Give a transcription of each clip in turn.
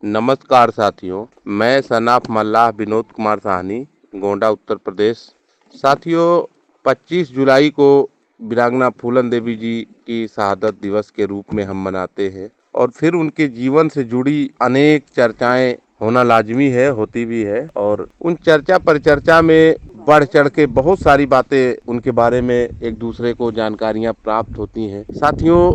नमस्कार साथियों, मैं सनाफ मल्लाह विनोद कुमार साहनी, गोंडा उत्तर प्रदेश। साथियों, 25 जुलाई को वीरांगना फूलन देवी जी की शहादत दिवस के रूप में हम मनाते हैं और फिर उनके जीवन से जुड़ी अनेक चर्चाएं होना लाजमी है, होती भी है और उन चर्चा परिचर्चा में बढ़ चढ़ के बहुत सारी बातें उनके बारे में एक दूसरे को जानकारियां प्राप्त होती हैं। साथियों,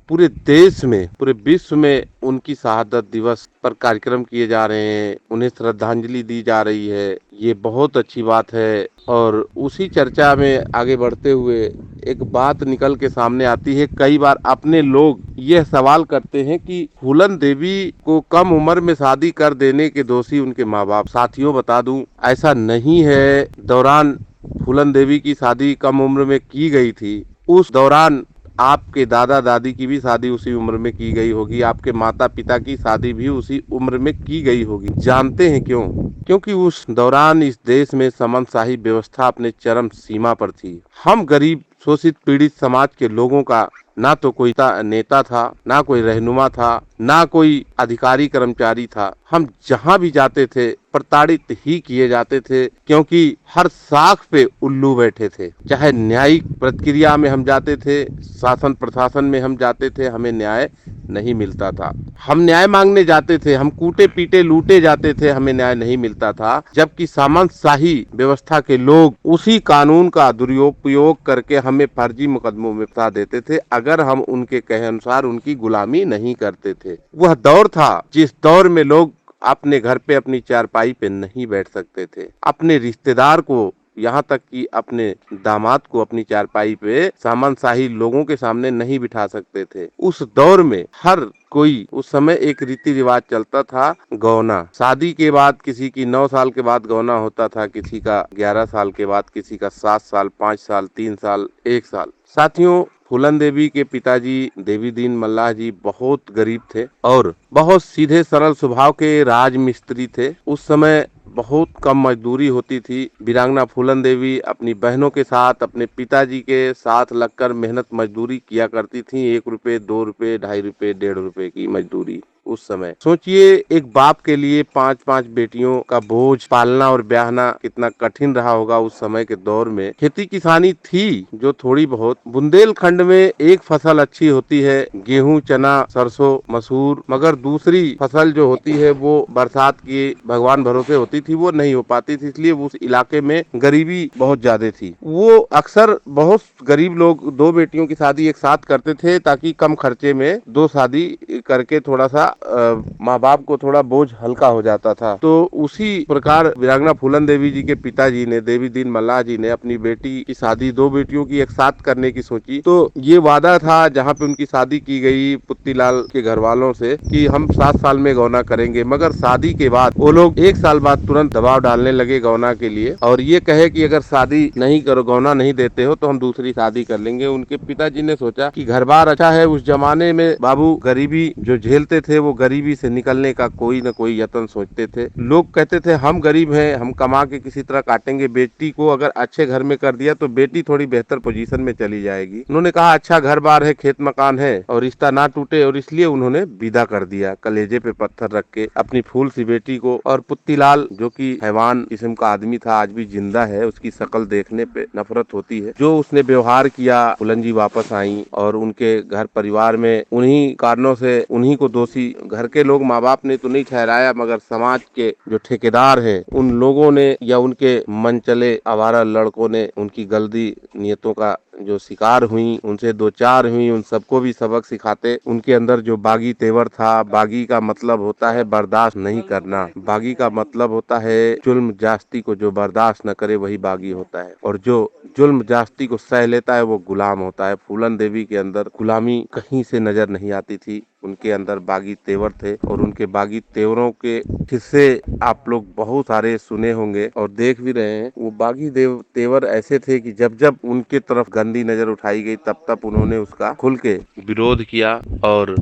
पूरे देश में, पूरे विश्व में उनकी शहादत दिवस पर कार्यक्रम किए जा रहे हैं, उन्हें श्रद्धांजलि दी जा रही है। ये बहुत अच्छी बात है और उसी चर्चा में आगे बढ़ते हुए एक बात निकल के सामने आती है। कई बार अपने लोग यह सवाल करते हैं कि फूलन देवी को कम उम्र में शादी कर देने के दोषी उनके माँ बाप। साथियों, बता दूं, ऐसा नहीं है। दौरान फूलन देवी की शादी कम उम्र में की गई थी, उस दौरान आपके दादा दादी की भी शादी उसी उम्र में की गई होगी, आपके माता पिता की शादी भी उसी उम्र में की गई होगी। जानते हैं क्यों? क्योंकि उस दौरान इस देश में सामंतशाही व्यवस्था अपने चरम सीमा पर थी। हम गरीब शोषित पीड़ित समाज के लोगों का ना तो कोई नेता था, ना कोई रहनुमा था, ना कोई अधिकारी कर्मचारी था। हम जहाँ भी जाते थे प्रताड़ित ही किए जाते थे, क्योंकि हर साख पे उल्लू बैठे थे। चाहे न्यायिक प्रक्रिया में हम जाते थे, शासन प्रशासन में हम जाते थे, हमें न्याय नहीं मिलता था। हम न्याय मांगने जाते थे, हम कूटे पीटे लूटे जाते थे, हमें न्याय नहीं मिलता था। जबकि सामंतशाही व्यवस्था के लोग उसी कानून का दुरुपयोग करके हमें फर्जी मुकदमों में फंसा देते थे, अगर हम उनके कहे अनुसार उनकी गुलामी नहीं करते थे। वह दौर था जिस दौर में लोग अपने घर पे अपनी चारपाई पे नहीं बैठ सकते थे, अपने रिश्तेदार को, यहाँ तक कि अपने दामाद को अपनी चारपाई पे सामंतशाही लोगों के सामने नहीं बिठा सकते थे। उस दौर में हर कोई, उस समय एक रीति रिवाज चलता था, गौना। शादी के बाद किसी की 9 साल के बाद गौना होता था, किसी का 11 साल के बाद, किसी का 7 साल, 5 साल, 3 साल, 1 साल। साथियों, फूलन देवी के पिताजी देवी दीन मल्लाह जी बहुत गरीब थे और बहुत सीधे सरल स्वभाव के राजमिस्त्री थे। उस समय बहुत कम मजदूरी होती थी। वीरांगना फूलन देवी अपनी बहनों के साथ, अपने पिताजी के साथ लगकर मेहनत मजदूरी किया करती थी। 1 रुपए, 2 रुपए, 2.5 रुपए, 1.5 रुपए की मजदूरी। उस समय सोचिए, एक बाप के लिए 5-5 बेटियों का बोझ पालना और ब्याहना कितना कठिन रहा होगा उस समय के दौर में। खेती किसानी थी जो थोड़ी बहुत। बुंदेलखंड में एक फसल अच्छी होती है, गेहूं, चना, सरसों, मसूर, मगर दूसरी फसल जो होती है वो बरसात की भगवान भरोसे होती थी, वो नहीं हो पाती थी। इसलिए उस इलाके में गरीबी बहुत ज्यादा थी। वो अक्सर बहुत गरीब लोग 2 बेटियों की शादी एक साथ करते थे, ताकि कम खर्चे में 2 शादी करके थोड़ा सा माँ बाप को थोड़ा बोझ हल्का हो जाता था। तो उसी प्रकार वीरांगना फूलन देवी जी के पिताजी ने, देवी दीन मल्लाह जी ने, अपनी बेटी की शादी 2 बेटियों की एक साथ करने की सोची। तो ये वादा था जहाँ पे उनकी शादी की गई पुत्तीलाल के घर वालों से कि हम 7 साल में गौना करेंगे। मगर शादी के बाद वो लोग 1 साल बाद तुरंत दबाव डालने लगे गौना के लिए और ये कहे कि अगर शादी नहीं करो, गौना नहीं देते हो तो हम दूसरी शादी कर लेंगे। उनके पिताजी ने सोचा कि घर बार अच्छा है। उस जमाने में बाबू गरीबी जो झेलते थे, वो गरीबी से निकलने का कोई न कोई यत्न सोचते थे। लोग कहते थे हम गरीब हैं, हम कमा के किसी तरह काटेंगे। बेटी को अगर अच्छे घर में कर दिया तो बेटी थोड़ी बेहतर पोजीशन में चली जाएगी। उन्होंने कहा अच्छा घर बार है, खेत मकान है और रिश्ता ना टूटे, और इसलिए उन्होंने विदा कर दिया कलेजे पे पत्थर रख के अपनी फूल सी बेटी को। और पुत्तीलाल, जो कि हैवान किस्म का आदमी था, आज भी जिंदा है, उसकी शक्ल देखने पे नफरत होती है। जो उसने व्यवहार किया, फूलन जी वापस आई और उनके घर परिवार में उन्हीं कारणों से उन्हीं को दोषी घर के लोग, माँ बाप ने तो नहीं ठहराया, मगर समाज के जो ठेकेदार हैं उन लोगों ने या उनके मनचले आवारा लड़कों ने उनकी गलती नियतों का जो शिकार हुई, उनसे 2-4 हुई, उन सबको भी सबक सिखाते। उनके अंदर जो बागी तेवर था, बागी का मतलब होता है बर्दाश्त नहीं करना, बागी का मतलब होता है जुल्म जास्ती को जो बर्दाश्त न करे वही बागी होता है, और जो जुल्म जास्ती को सह लेता है वो गुलाम होता है। फूलन देवी के अंदर गुलामी कहीं से नजर नहीं आती थी, उनके अंदर बागी तेवर थे और उनके बागी तेवरों के किस्से आप लोग बहुत सारे सुने होंगे और देख भी रहे हैं। वो बागी तेवर ऐसे थे कि जब जब उनके तरफ गंदी नजर उठाई गई तब तब उन्होंने उसका खुल के विरोध किया और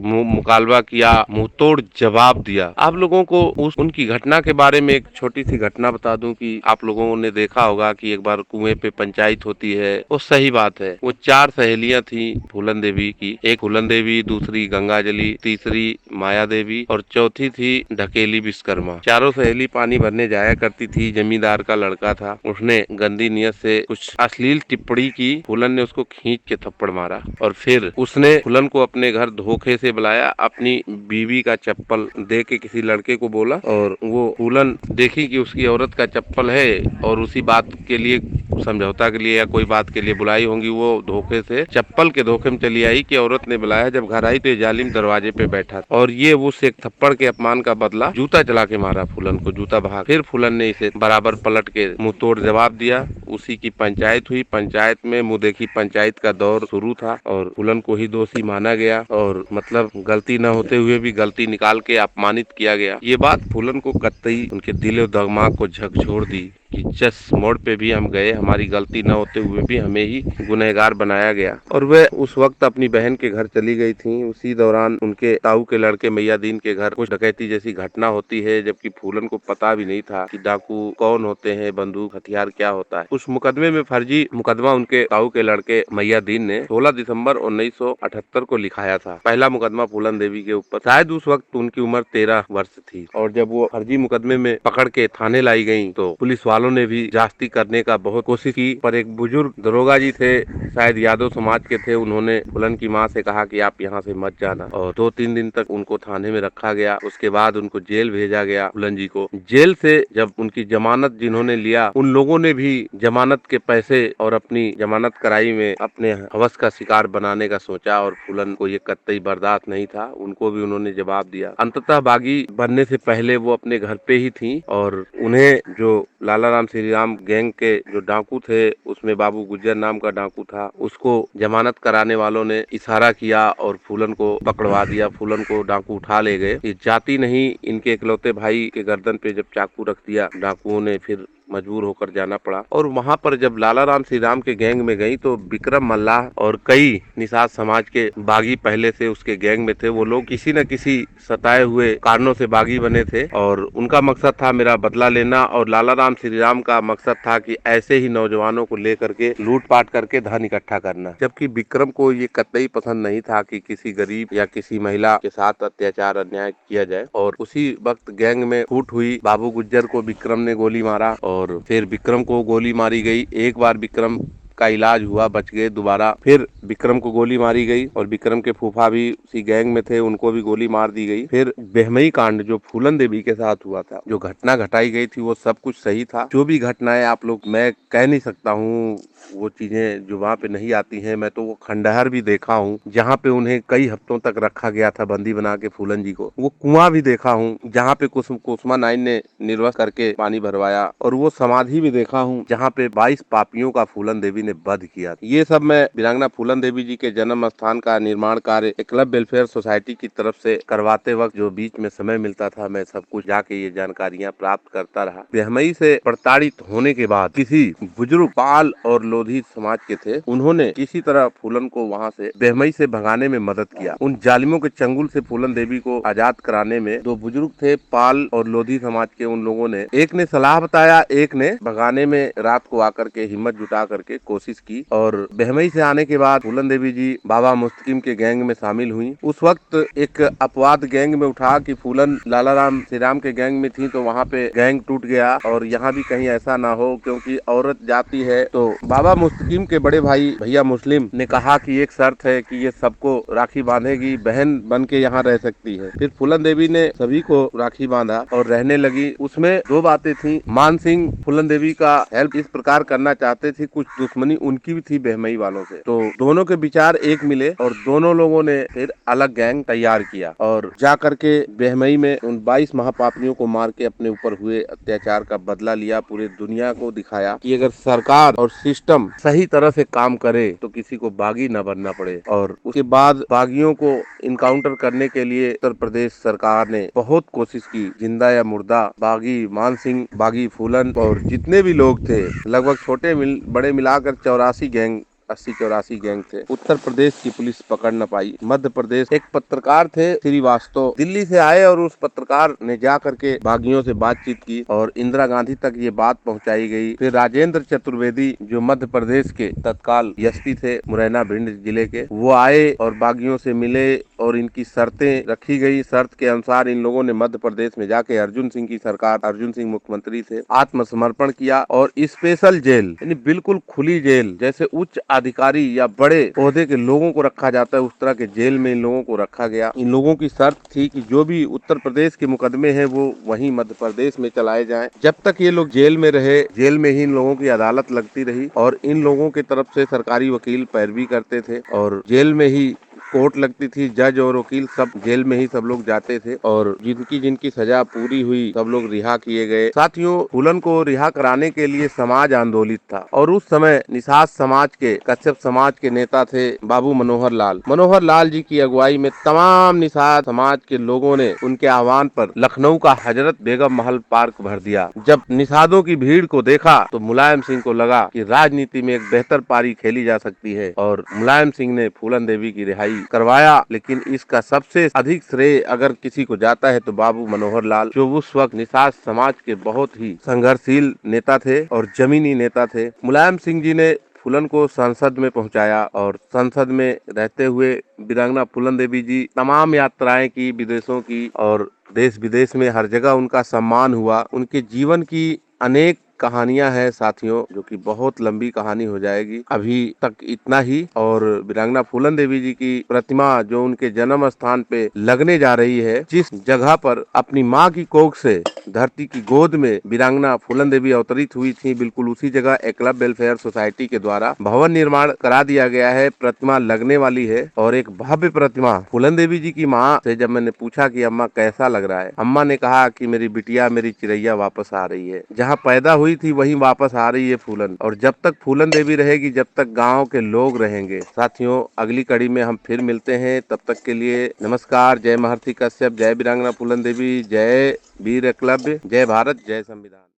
मुकालबा किया, मुंहतोड़ जवाब दिया। आप लोगों को उनकी घटना के बारे में एक छोटी सी घटना बता दूं कि आप लोगों ने देखा होगा कि एक बार कुएं पे पंचायत होती है। वो सही बात है। वो 4 सहेलियां थी फूलन देवी की। एक फूलन देवी, दूसरी गंगाजली, तीसरी माया देवी और चौथी थी ढकेली विश्वकर्मा। चारों सहेली पानी भरने जाया करती थी। जमींदार का लड़का था। उसने गंदी नियत से कुछ अश्लील टिप्पणी की। फूलन ने उसको खींच के थप्पड़ मारा और फिर उसने फूलन को अपने घर धोखे से बुलाया। अपनी बीवी का चप्पल दे के किसी लड़के को बोला और वो फूलन देखी कि उसकी औरत का चप्पल है और उसी बात के लिए, समझौता के लिए या कोई बात के लिए बुलाई होंगी। वो धोखे से चप्पल के धोखे में चली आई कि औरत ने बुलाया। जब घर आई तो ये जालिम दरवाजे पे बैठा और ये उस एक थप्पड़ के अपमान का बदला जूता चला के मारा फूलन को, जूता बहा। फिर फूलन ने इसे बराबर पलट के मुंह तोड़ जवाब दिया। उसी की पंचायत हुई। पंचायत में मुंह देखी पंचायत का दौर शुरू था और फूलन को ही दोषी माना गया और मतलब गलती न होते हुए भी गलती निकाल के अपमानित किया गया। ये बात फूलन को कतई उनके दिल और दिमाग को झकझोर दी कि जिस मोड़ पे भी हम गए, हमारी गलती न होते हुए भी हमें ही गुनहगार बनाया गया। और वह उस वक्त अपनी बहन के घर चली गई थी। उसी दौरान उनके ताऊ के लड़के मैया दीन के घर कुछ डकैती जैसी घटना होती है, जबकि फूलन को पता भी नहीं था कि डाकू कौन होते हैं, बंदूक हथियार क्या होता है। उस मुकदमे में फर्जी मुकदमा उनके ताऊ के लड़के मैया दीन ने 16 दिसंबर 1978 को लिखाया था। पहला मुकदमा फूलन देवी के ऊपर। शायद उस वक्त उनकी उम्र 13 वर्ष थी और जब वो फर्जी मुकदमे में पकड़ के थाने लाई गयी तो पुलिस वालों ने भी जास्ती करने का बहुत कोशिश की, पर एक बुजुर्ग दरोगा जी थे, शायद यादव समाज के थे। उन्होंने फूलन की माँ से कहा कि आप यहाँ से मत जाना और 2-3 दिन तक उनको थाने में रखा गया। उसके बाद उनको जेल भेजा गया। फूलन जी को जेल से जब उनकी जमानत जिन्होंने लिया, उन लोगों ने भी जमानत के पैसे और अपनी जमानत कराई में अपने हवस का शिकार बनाने का सोचा और फूलन को ये कतई बर्दाश्त नहीं था। उनको भी उन्होंने जवाब दिया। अंततः बागी बनने से पहले वो अपने घर पे ही थी और उन्हें जो लाला राम श्री राम गैंग के जो डाकू थे, उसमें बाबू गुज्जर नाम का डाकू था, उसको जमानत कराने वालों ने इशारा किया और फूलन को पकड़वा दिया। फूलन को डाकू उठा ले गए। ये जाति नहीं, इनके इकलौते भाई के गर्दन पे जब चाकू रख दिया डाकुओं ने, फिर मजबूर होकर जाना पड़ा। और वहाँ पर जब लाला राम श्री राम के गैंग में गई तो विक्रम मल्लाह और कई निषाद समाज के बागी पहले से उसके गैंग में थे। वो लोग किसी न किसी सताए हुए कारणों से बागी बने थे और उनका मकसद था मेरा बदला लेना और लाला राम श्री राम का मकसद था कि ऐसे ही नौजवानों को लेकर के लूटपाट करके धन इकट्ठा करना। जबकि विक्रम को ये कतई पसंद नहीं था कि किसी गरीब या किसी महिला के साथ अत्याचार अन्याय किया जाए। और उसी वक्त गैंग में फूट हुई। बाबू गुज्जर को विक्रम ने गोली मारा और फिर विक्रम को गोली मारी गई। एक बार विक्रम का इलाज हुआ, बच गए। दोबारा फिर विक्रम को गोली मारी गई और विक्रम के फूफा भी उसी गैंग में थे, उनको भी गोली मार दी गई। फिर बेहमई कांड जो फूलन देवी के साथ हुआ था, जो घटना घटाई गई थी, वो सब कुछ सही था। जो भी घटनाएं आप लोग, मैं कह नहीं सकता हूँ, वो चीजें जो वहाँ पे नहीं आती हैं। मैं तो वो खंडहर भी देखा हूँ जहाँ पे उन्हें कई हफ्तों तक रखा गया था बंदी बना के फूलन जी को। वो कुआं भी देखा हूँ जहाँ पे कुसुमा नाइन ने निर्वस्त करके पानी भरवाया और वो समाधि भी देखा हूँ जहाँ पे 22 पापियों का फूलन देवी ने वध किया। ये सब मैं वीरांगना फूलन देवी जी के जन्म स्थान का निर्माण कार्य क्लब वेलफेयर सोसाइटी की तरफ से करवाते वक्त जो बीच में समय मिलता था, मैं सब कुछ जाके ये जानकारियाँ प्राप्त करता रहा। बेहमई से प्रताड़ित होने के बाद किसी बुजुर्ग पाल और लोधी समाज के थे, उन्होंने किसी तरह फूलन को वहाँ से बेहमई से भगाने में मदद किया। उन जालिमों के चंगुल से फूलन देवी को आजाद कराने में दो बुजुर्ग थे, पाल और लोधी समाज के। उन लोगों ने, एक ने सलाह बताया, एक ने भगाने में रात को आकर के हिम्मत जुटा करके कोशिश की। और बेहमई से आने के बाद फूलन देवी जी बाबा मुस्तकिम के गैंग में शामिल हुई। उस वक्त एक अपवाद गैंग में उठा कि फूलन लाला राम श्री राम के गैंग में थी, तो वहाँ पे गैंग टूट गया और यहाँ भी कहीं ऐसा ना हो, क्योंकि औरत जाती है। तो बाबा मुस्तकिम के बड़े भाई भैया मुस्लिम ने कहा कि एक शर्त है कि ये सबको राखी बांधेगी, बहन बन के यहाँ रह सकती है। फिर फूलन देवी ने सभी को राखी बांधा और रहने लगी। उसमें दो बातें थी। मान सिंह फूलन देवी का हेल्प इस प्रकार करना चाहते थे, कुछ दुश्मनी उनकी भी थी बेहमई वालों से, तो दोनों के विचार एक मिले और दोनों लोगों ने फिर अलग गैंग तैयार किया और जा करके बेहमई में उन 22 महापापियों को मार के अपने ऊपर हुए अत्याचार का बदला लिया। पूरे दुनिया को दिखाया कि अगर सरकार और सिस्टम सही तरह से काम करे तो किसी को बागी न बनना पड़े। और उसके बाद बागियों को इनकाउंटर करने के लिए उत्तर प्रदेश सरकार ने बहुत कोशिश की। जिंदा या मुर्दा बागी मान सिंह, बागी फूलन और जितने भी लोग थे, लगभग छोटे बड़े मिलाकर 84 गैंग 80-84 गैंग थे। उत्तर प्रदेश की पुलिस पकड़ न पाई। मध्य प्रदेश, एक पत्रकार थे श्रीवास्तव, दिल्ली से आए और उस पत्रकार ने जा करके बागियों से बातचीत की और इंदिरा गांधी तक ये बात पहुंचाई गई। फिर राजेंद्र चतुर्वेदी, जो मध्य प्रदेश के तत्काल एसपी थे मुरैना भिंड जिले के, वो आए और बागियों से मिले और इनकी शर्तें रखी गई। शर्त के अनुसार इन लोगों ने मध्य प्रदेश में जाके अर्जुन सिंह की सरकार, अर्जुन सिंह मुख्यमंत्री थे, आत्मसमर्पण किया और स्पेशल जेल, यानी बिल्कुल खुली जेल, जैसे उच्च अधिकारी या बड़े ओहदे के लोगों को रखा जाता है उस तरह के जेल में इन लोगों को रखा गया। इन लोगों की शर्त थी कि जो भी उत्तर प्रदेश के मुकदमे हैं वो वहीं मध्य प्रदेश में चलाए जाएं। जब तक ये लोग जेल में रहे, जेल में ही इन लोगों की अदालत लगती रही और इन लोगों की तरफ से सरकारी वकील पैरवी करते थे और जेल में ही कोर्ट लगती थी। जज और वकील सब जेल में ही सब लोग जाते थे और जिनकी जिनकी सजा पूरी हुई सब लोग रिहा किए गए। साथियों, फूलन को रिहा कराने के लिए समाज आंदोलित था और उस समय निषाद समाज के, कश्यप समाज के नेता थे बाबू मनोहर लाल। मनोहर लाल जी की अगुवाई में तमाम निषाद समाज के लोगों ने उनके आह्वान पर लखनऊ का हजरत बेगम महल पार्क भर दिया। जब निषादों की भीड़ को देखा तो मुलायम सिंह को लगा कि राजनीति में एक बेहतर पारी खेली जा सकती है और मुलायम सिंह ने फूलन देवी की रिहाई करवाया। लेकिन इसका सबसे अधिक श्रेय अगर किसी को जाता है तो बाबू मनोहर लाल, जो उस वक्त निषाद समाज के बहुत ही संघर्षशील नेता थे और जमीनी नेता थे। मुलायम सिंह जी ने फूलन को संसद में पहुंचाया और संसद में रहते हुए वीरांगना फूलन देवी जी तमाम यात्राएं की, विदेशों की, और देश विदेश में हर जगह उनका सम्मान हुआ। उनके जीवन की अनेक कहानियां हैं साथियों, जो कि बहुत लंबी कहानी हो जाएगी। अभी तक इतना ही। और वीरांगना फूलन देवी जी की प्रतिमा जो उनके जन्म स्थान पे लगने जा रही है, जिस जगह पर अपनी माँ की कोख से धरती की गोद में वीरांगना फूलन देवी अवतरित हुई थी, बिल्कुल उसी जगह एकलव्य वेलफेयर सोसाइटी के द्वारा भवन निर्माण करा दिया गया है। प्रतिमा लगने वाली है और एक भव्य प्रतिमा। फूलन देवी जी की माँ से जब मैंने पूछा कि अम्मा कैसा लग रहा है, अम्मा ने कहा कि मेरी बिटिया, मेरी चिड़ैया वापस आ रही है। जहाँ पैदा हुई थी वहीं वापस आ रही है फूलन, और जब तक फूलन देवी रहेगी, जब तक गांव के लोग रहेंगे। साथियों, अगली कड़ी में हम फिर मिलते हैं। तब तक के लिए नमस्कार। जय महर्षि कश्यप, जय वीरांगना फूलन देवी, जय वीर एकलव्य, जय भारत, जय संविधान।